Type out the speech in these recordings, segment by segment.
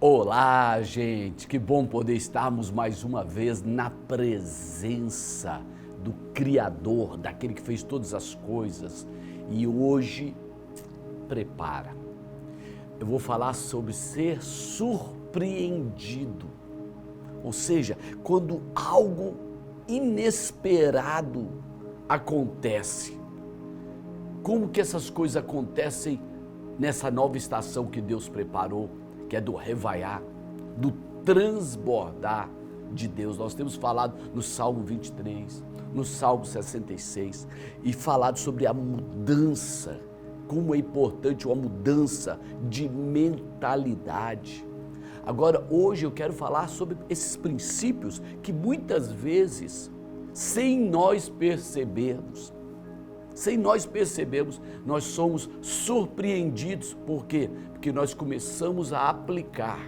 Olá, gente, que bom poder estarmos mais uma vez na presença do Criador, daquele que fez todas as coisas. E hoje, prepara, eu vou falar sobre ser surpreendido, ou seja, quando algo inesperado acontece. Como que essas coisas acontecem nessa nova estação que Deus preparou, que é do revaiar, do transbordar de Deus. Nós temos falado no Salmo 23, no Salmo 66 e falado sobre a mudança, como é importante uma mudança de mentalidade. Agora, hoje eu quero falar sobre esses princípios que muitas vezes, sem nós percebermos, nós somos surpreendidos. Por quê? Porque nós começamos a aplicar.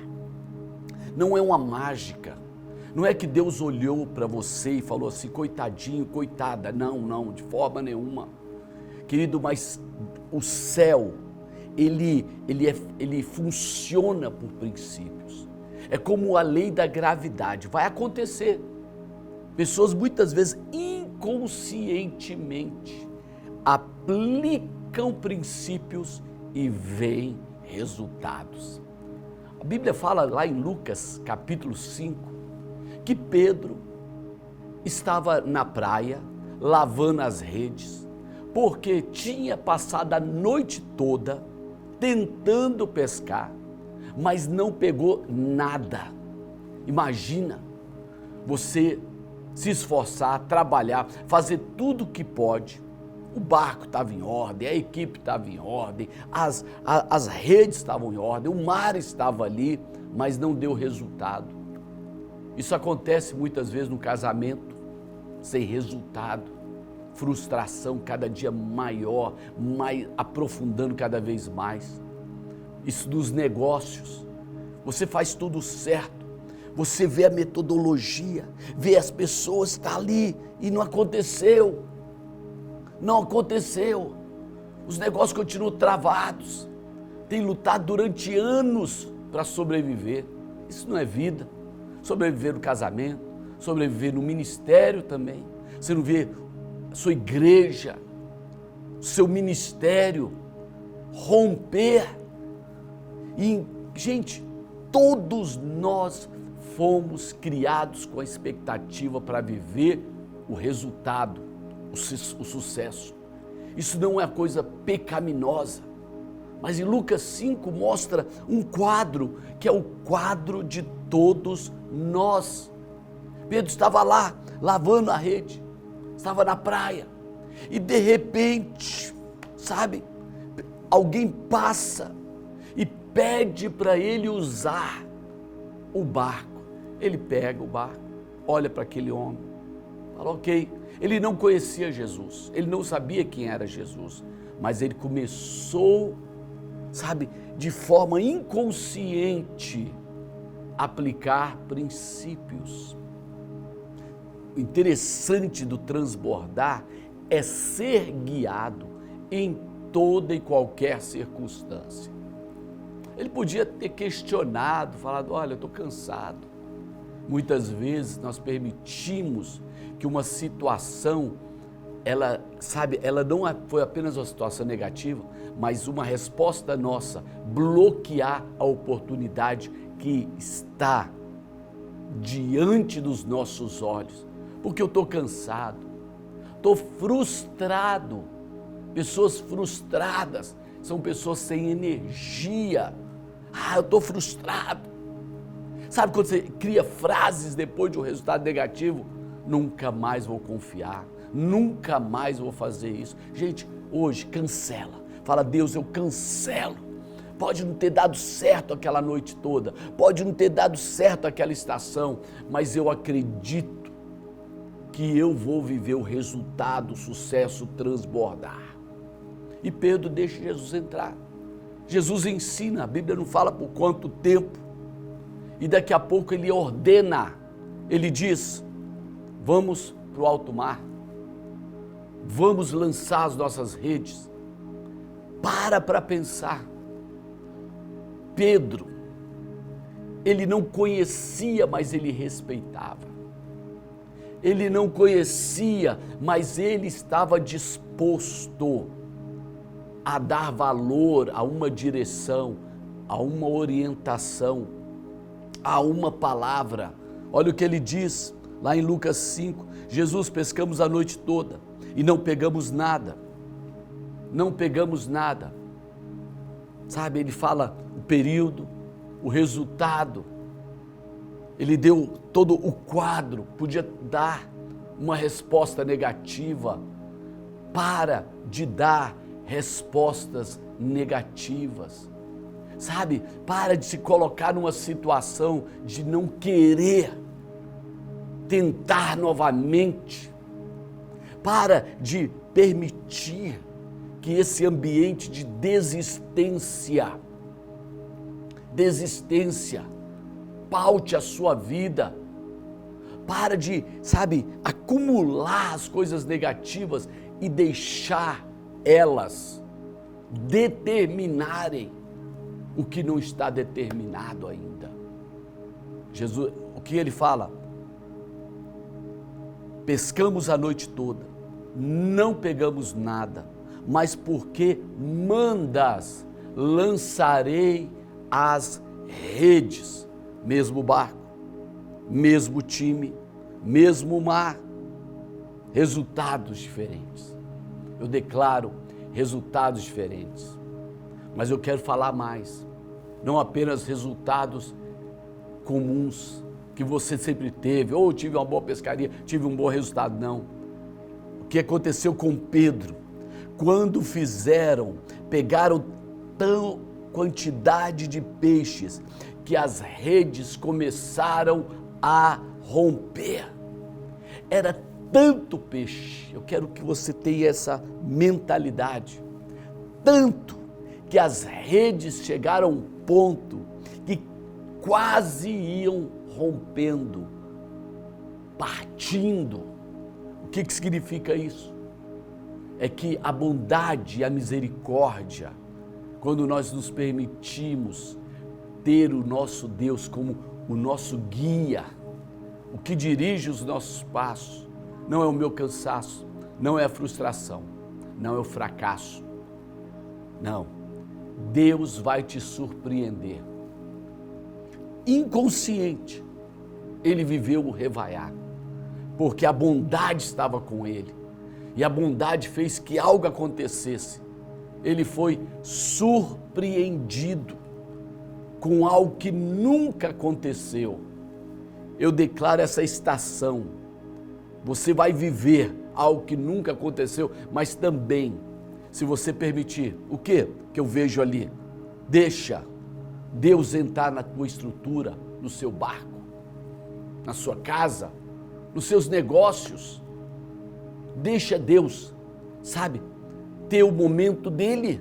Não é uma mágica. Não é que Deus olhou para você e falou assim, coitadinho, coitada. Não, de forma nenhuma. Querido, mas o céu, ele funciona por princípios. É como a lei da gravidade. Vai acontecer. Pessoas muitas vezes inconscientemente aplicam princípios e veem resultados. A Bíblia fala lá em Lucas capítulo 5, que Pedro estava na praia lavando as redes, porque tinha passado a noite toda tentando pescar, mas não pegou nada. Imagina você se esforçar, trabalhar, fazer tudo o que pode. O barco estava em ordem, a equipe estava em ordem, as redes estavam em ordem, o mar estava ali, mas não deu resultado. Isso acontece muitas vezes no casamento, sem resultado, frustração cada dia maior, aprofundando cada vez mais. Isso nos negócios, você faz tudo certo, você vê a metodologia, vê as pessoas que estão ali e não aconteceu. Os negócios continuam travados, tem lutado durante anos para sobreviver. Isso não é vida. Sobreviver no casamento, sobreviver no ministério também. Você não vê a sua igreja, o seu ministério romper. E, gente, todos nós fomos criados com a expectativa para viver o resultado, o sucesso. Isso não é coisa pecaminosa, mas em Lucas 5 mostra um quadro, que é o quadro de todos nós. Pedro estava lá, lavando a rede, estava na praia, e de repente, alguém passa e pede para ele usar o barco. Ele pega o barco, olha para aquele homem, fala ok. Ele não conhecia Jesus, ele não sabia quem era Jesus, mas ele começou, de forma inconsciente, a aplicar princípios. O interessante do transbordar é ser guiado em toda e qualquer circunstância. Ele podia ter questionado, falado, olha, eu estou cansado. Muitas vezes nós permitimos que uma situação, ela não foi apenas uma situação negativa, mas uma resposta nossa, bloquear a oportunidade que está diante dos nossos olhos. Porque eu estou cansado, estou frustrado. Pessoas frustradas são pessoas sem energia. Eu estou frustrado. Sabe quando você cria frases depois de um resultado negativo? Nunca mais vou confiar, nunca mais vou fazer isso. Gente, hoje cancela. Fala, Deus, eu cancelo. Pode não ter dado certo aquela noite toda, pode não ter dado certo aquela estação, mas eu acredito que eu vou viver o resultado, o sucesso transbordar. E Pedro deixa Jesus entrar. Jesus ensina, a Bíblia não fala por quanto tempo. E daqui a pouco ele ordena, ele diz, vamos para o alto mar, vamos lançar as nossas redes. Para pensar. Pedro, ele não conhecia, mas ele respeitava. Ele não conhecia, mas ele estava disposto a dar valor a uma direção, a uma orientação, a uma palavra. Olha o que ele diz lá em Lucas 5, Jesus, pescamos a noite toda e não pegamos nada, não pegamos nada. Sabe, ele fala o período, o resultado, ele deu todo o quadro, podia dar uma resposta negativa. Para de dar respostas negativas, sabe? Para de se colocar numa situação de não querer tentar novamente. Para de permitir que esse ambiente de desistência paute a sua vida. Para de, sabe, acumular as coisas negativas e deixar elas determinarem o que não está determinado ainda. Jesus, o que ele fala? Pescamos a noite toda, não pegamos nada, mas porque mandas, lançarei as redes. Mesmo barco, mesmo time, mesmo mar, resultados diferentes. Eu declaro resultados diferentes, mas eu quero falar mais, não apenas resultados comuns, que você sempre teve, ou tive uma boa pescaria, tive um bom resultado, não. O que aconteceu com Pedro, quando pegaram tão quantidade de peixes, que as redes começaram a romper. Era tanto peixe, eu quero que você tenha essa mentalidade, tanto que as redes chegaram a um ponto que quase iam rompendo, partindo. O que significa isso? É que a bondade e a misericórdia, quando nós nos permitimos ter o nosso Deus como o nosso guia, o que dirige os nossos passos, não é o meu cansaço, não é a frustração, não é o fracasso, não. Deus vai te surpreender. Inconsciente, ele viveu o revaiar, porque a bondade estava com ele, e a bondade fez que algo acontecesse. Ele foi surpreendido com algo que nunca aconteceu. Eu declaro essa estação, você vai viver algo que nunca aconteceu, mas também, se você permitir, o que eu vejo ali? Deixa Deus entrar na tua estrutura, no seu barco, na sua casa, nos seus negócios. Deixa Deus, sabe, ter o momento dele.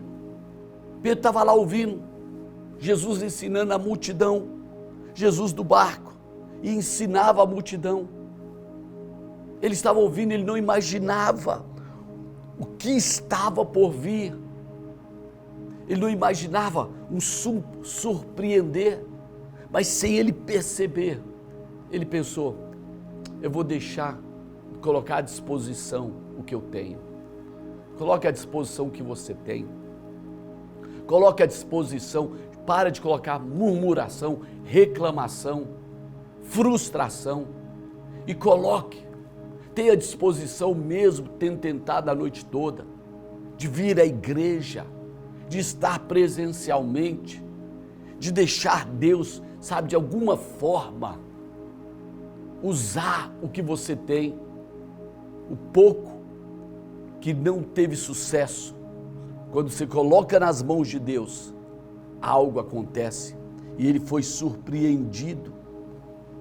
Pedro estava lá ouvindo Jesus ensinando a multidão, Jesus do barco, e ensinava a multidão. Ele estava ouvindo, ele não imaginava o que estava por vir. Ele não imaginava um surpreender, mas sem ele perceber, ele pensou, eu vou colocar à disposição o que eu tenho. Coloque à disposição o que você tem. Coloque à disposição, para de colocar murmuração, reclamação, frustração, e tenha à disposição mesmo, tendo tentado a noite toda, de vir à igreja, de estar presencialmente, de deixar Deus, sabe, de alguma forma, usar o que você tem, o pouco que não teve sucesso. Quando você coloca nas mãos de Deus, algo acontece, e ele foi surpreendido.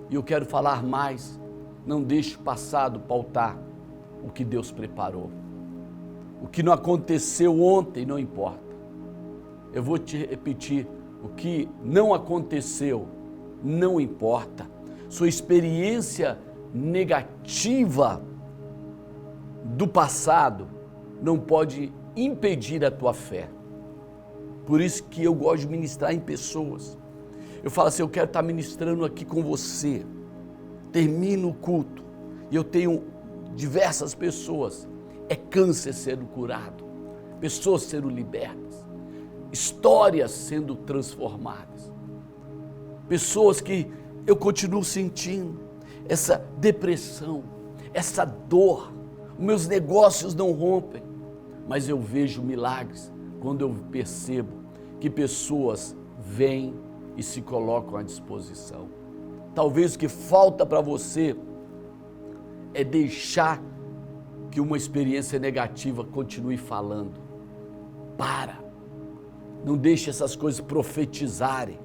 E eu quero falar mais, não deixe o passado pautar o que Deus preparou. O que não aconteceu ontem não importa. Eu vou te repetir, o que não aconteceu não importa. Sua experiência negativa do passado não pode impedir a tua fé. Por isso que eu gosto de ministrar em pessoas. eu falo assim, eu quero estar ministrando aqui com você. Termino o culto e eu tenho diversas pessoas. É câncer sendo curado, pessoas sendo libertas, histórias sendo transformadas, pessoas que eu continuo sentindo essa depressão, essa dor, os meus negócios não rompem, mas eu vejo milagres quando eu percebo que pessoas vêm e se colocam à disposição. Talvez o que falta para você é deixar que uma experiência negativa continue falando. Não deixe essas coisas profetizarem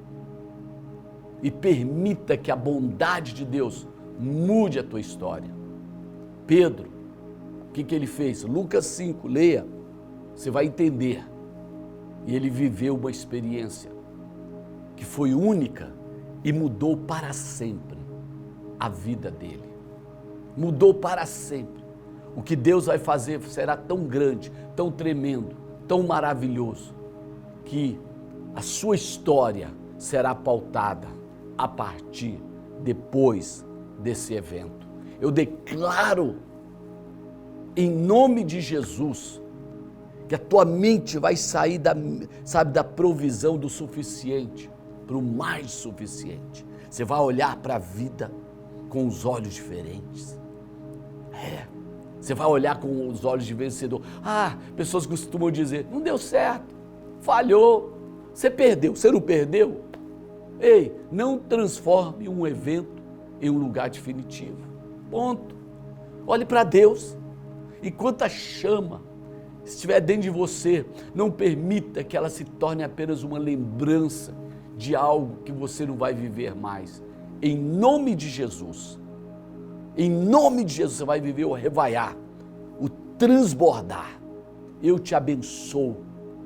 e permita que a bondade de Deus mude a tua história. Pedro, o que ele fez? Lucas 5, leia, você vai entender. E ele viveu uma experiência que foi única e mudou para sempre a vida dele. Mudou para sempre. O que Deus vai fazer será tão grande, tão tremendo, tão maravilhoso, que a sua história será pautada a partir depois desse evento. Eu declaro, em nome de Jesus, que a tua mente vai sair da provisão do suficiente para o mais suficiente. Você vai olhar para a vida com os olhos diferentes. Você vai olhar com os olhos de vencedor. Pessoas costumam dizer, não deu certo, falhou, você perdeu. Você não perdeu? Ei, não transforme um evento em um lugar definitivo. Ponto. Olhe para Deus. Enquanto a chama estiver dentro de você, não permita que ela se torne apenas uma lembrança de algo que você não vai viver mais. Em nome de Jesus. Em nome de Jesus, você vai viver o revaiar, o transbordar. Eu te abençoo.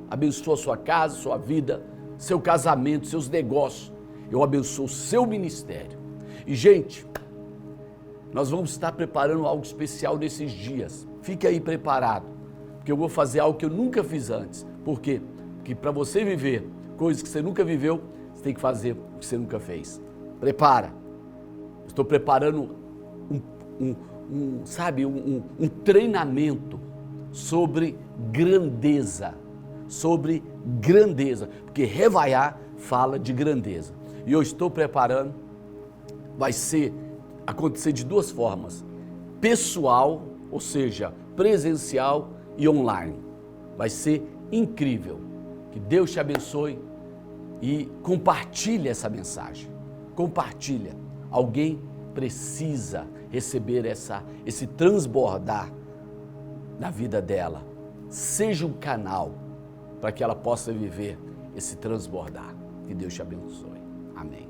Abençoo a sua casa, sua vida, seu casamento, seus negócios. Eu abençoo o seu ministério. E, gente, nós vamos estar preparando algo especial nesses dias. Fique aí preparado, porque eu vou fazer algo que eu nunca fiz antes. Por quê? Porque para você viver coisas que você nunca viveu, você tem que fazer o que você nunca fez. Prepara. Estou preparando um treinamento sobre grandeza, porque revaiar fala de grandeza. E eu estou preparando, vai acontecer de duas formas, pessoal, ou seja, presencial e online. Vai ser incrível. Que Deus te abençoe e compartilhe essa mensagem. Compartilha. Alguém precisa receber esse transbordar na vida dela. Seja um canal para que ela possa viver esse transbordar. Que Deus te abençoe. Amém.